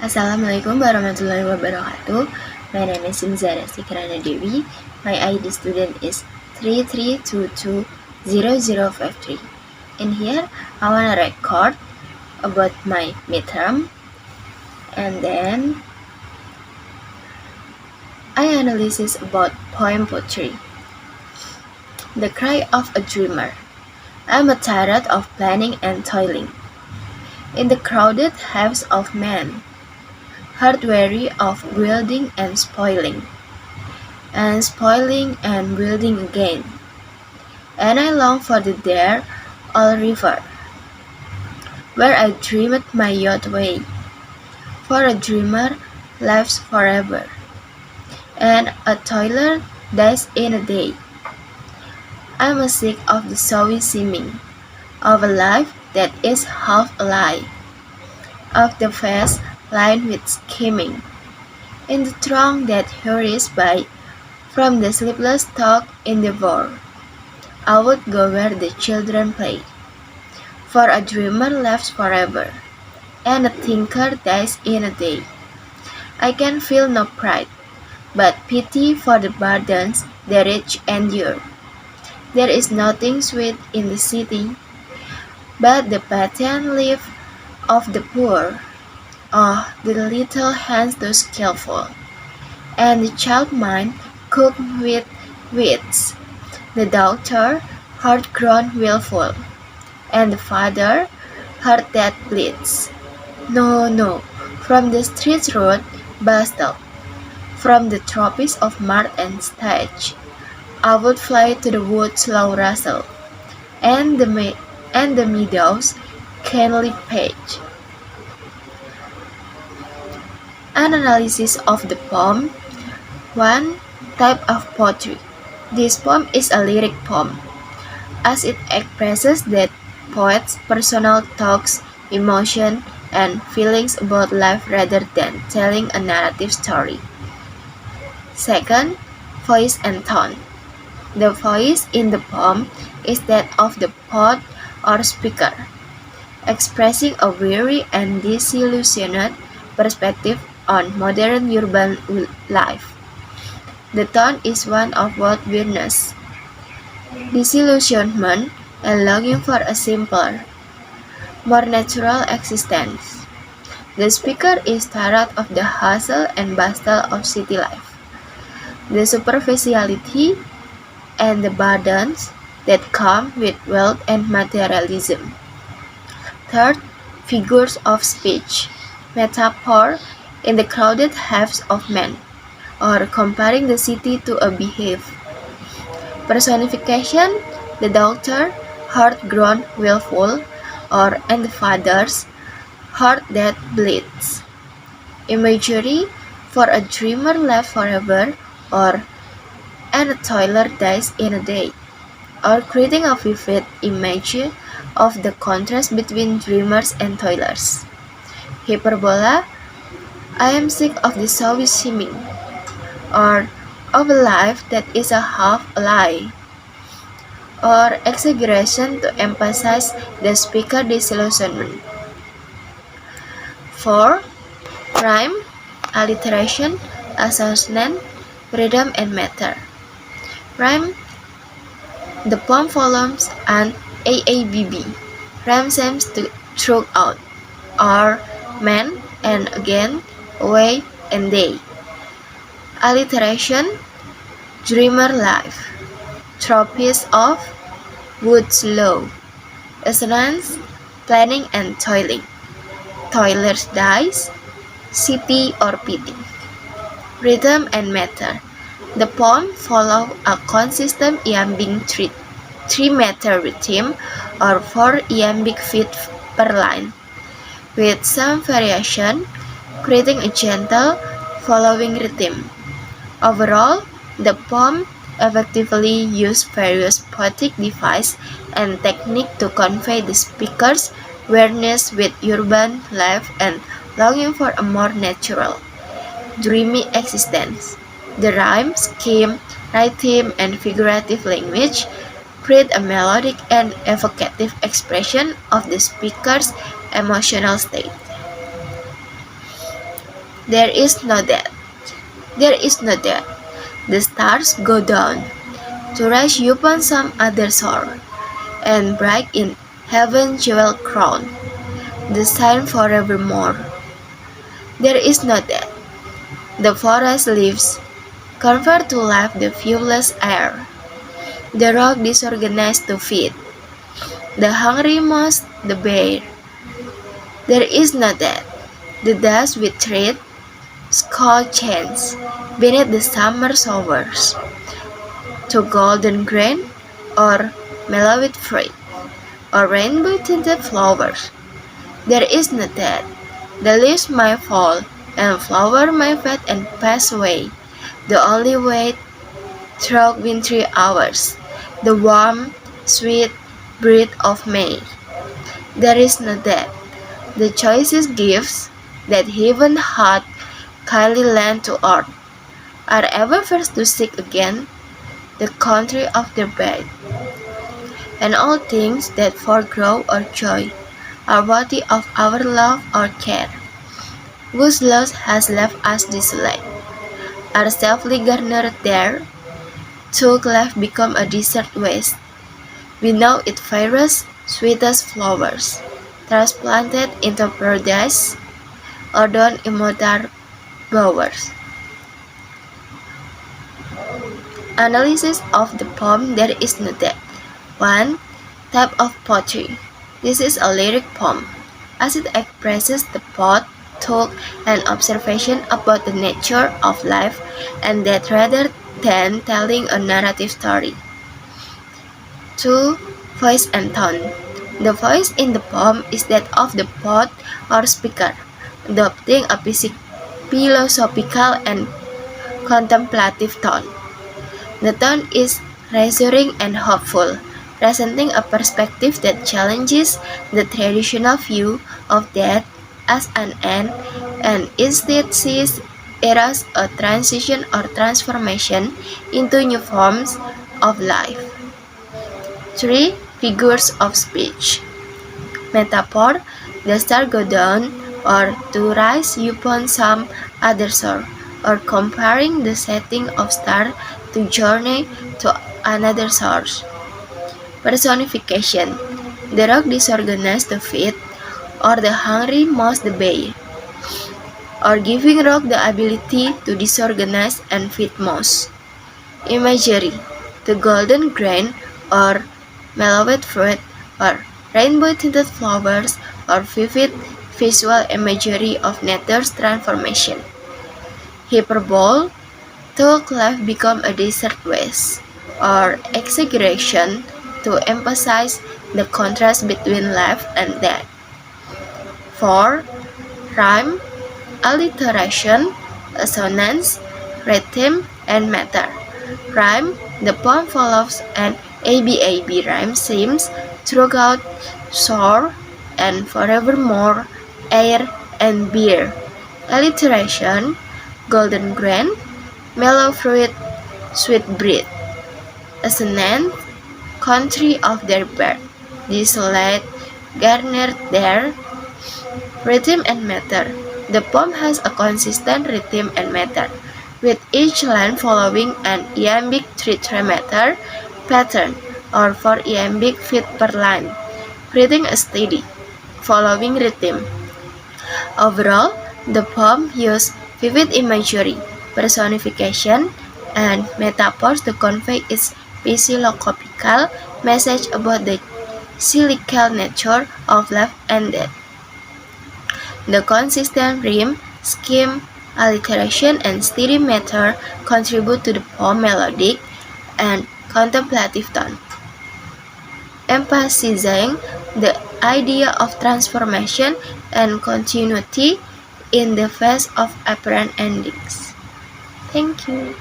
Assalamualaikum warahmatullahi wabarakatuh. My name is Simzara Sikrana Dewi. My ID student is 33220053. In here, I want to record about my midterm, and then I analysis about poem poetry. The cry of a dreamer. I'm tired of planning and toiling in the crowded hives of men, heart weary of building and spoiling and building again. And I long for the there all river, where I dreamed my yacht way. For a dreamer lives forever, and a toiler dies in a day. I'm sick of the showy seeming of a life that is half a lie, of the face lined with scheming, in the throng that hurries by from the sleepless talk in the war. I would go where the children play, for a dreamer lives forever, and a thinker dies in a day. I can feel no pride, but pity for the burdens the rich endure. There is nothing sweet in the city, but the patent life of the poor. Oh, the little hands so skillful, and the child mind cooked with wits. The daughter, heart grown willful, and the father, heart that bleeds. No, no, from the street road bustle, from the tropics of mart and stage, I would fly to the woods slow rustle, and the meadows keenly page. An analysis of the poem. One type of poetry. This poem is a lyric poem, as it expresses the poet's personal thoughts, emotion, and feelings about life rather than telling a narrative story. Second, voice and tone. The voice in the poem is that of the poet or speaker, expressing a weary and disillusioned perspective on modern urban life. The tone is one of both weariness, disillusionment, and longing for a simpler, more natural existence. The speaker is tired of the hustle and bustle of city life, the superficiality and the burdens that come with wealth and materialism. Third, figures of speech, metaphor in the crowded hives of men, or comparing the city to a beehive. Personification, the daughter, heart grown willful, and the father's heart that bleeds. Imagery, for a dreamer lives forever, and a toiler dies in a day, or creating a vivid image of the contrast between dreamers and toilers. Hyperbola, I am sick of the showy seeming, or of a life that is a half a lie, or exaggeration to emphasize the speaker disillusionment. 4. Rhyme, alliteration, assonance, rhythm, and meter. Rhyme, the poem follows an AABB. Rhyme seems to throughout, or man and again, away and day. Alliteration, dreamer life, tropics of woods low. Assonance, planning and toiling. Toilers dies, city or pity. Rhythm and meter. The poem follows a consistent iambic three-meter rhythm or 4 iambic feet per line, with some variation, creating a gentle following rhythm. Overall, the poem effectively used various poetic devices and techniques to convey the speaker's weariness with urban life and longing for a more natural, dreamy existence. The rhyme, scheme, rhythm, and figurative language create a melodic and evocative expression of the speaker's emotional state. There is no death. There is no death. The stars go down to rise upon some other shore, and bright in heaven's jewel crown, the shine forevermore. There is no death. The forest leaves convert to life the viewless air. The rock disorganized to feed the hungry mouse, the bear. There is no death. The dust we tread, skull chains beneath the summer showers, to golden grain or mellowed fruit, or rainbow tinted flowers. There is no death. The leaves might fall, and flower might fade and pass away. The only way through wintry hours, the warm, sweet breath of May. There is no death. The choicest gifts that heaven hath kindly lent to earth are ever first to seek again the country of their birth. And all things that foregrow our joy are worthy of our love or care, whose loss has left us desolate, are safely garnered there, till life become a desert waste. We know it fairest, sweetest flowers, transplanted into paradise, adorn immortal bowers. Analysis of the poem There Is No Death. 1. Type of poetry. This is a lyric poem, as it expresses the thought, and observation about the nature of life and death rather than telling a narrative story. 2. Voice and tone. The voice in the poem is that of the poet or speaker, adopting a philosophical and contemplative tone. The tone is reassuring and hopeful, presenting a perspective that challenges the traditional view of death as an end and instead sees it as a transition or transformation into new forms of life. 3. Figures of speech. Metaphor, the star go down or to rise upon some other shore, or comparing the setting of star to journey to another source. Personification, the rock disorganized to feed, or the hungry mouse the bear, or giving rock the ability to disorganize and feed mouse. Imagery, the golden grain or mellowed fruit, or rainbow-tinted flowers, or vivid visual imagery of nature's transformation. Hyperbole, to life become a desert waste, or exaggeration to emphasize the contrast between life and death. 4. Rhyme, alliteration, assonance, rhythm, and meter. Rhyme, the poem follows an ABAB rhyme schemes throughout shore and forevermore, air, and beer. Alliteration, golden grain, mellow fruit, sweet breath. Assonance, country of their birth, desolate, garnered there. Rhythm and meter. The poem has a consistent rhythm and meter, with each line following an iambic tetrameter pattern, or 4 iambic feet per line, creating a steady, following rhythm. Overall, the poem uses vivid imagery, personification, and metaphors to convey its philosophical message about the cyclical nature of life and death. The consistent rhyme, scheme, alliteration, and steady meter contribute to the poem's melodic and contemplative tone, emphasizing the idea of transformation and continuity in the face of apparent endings. Thank you.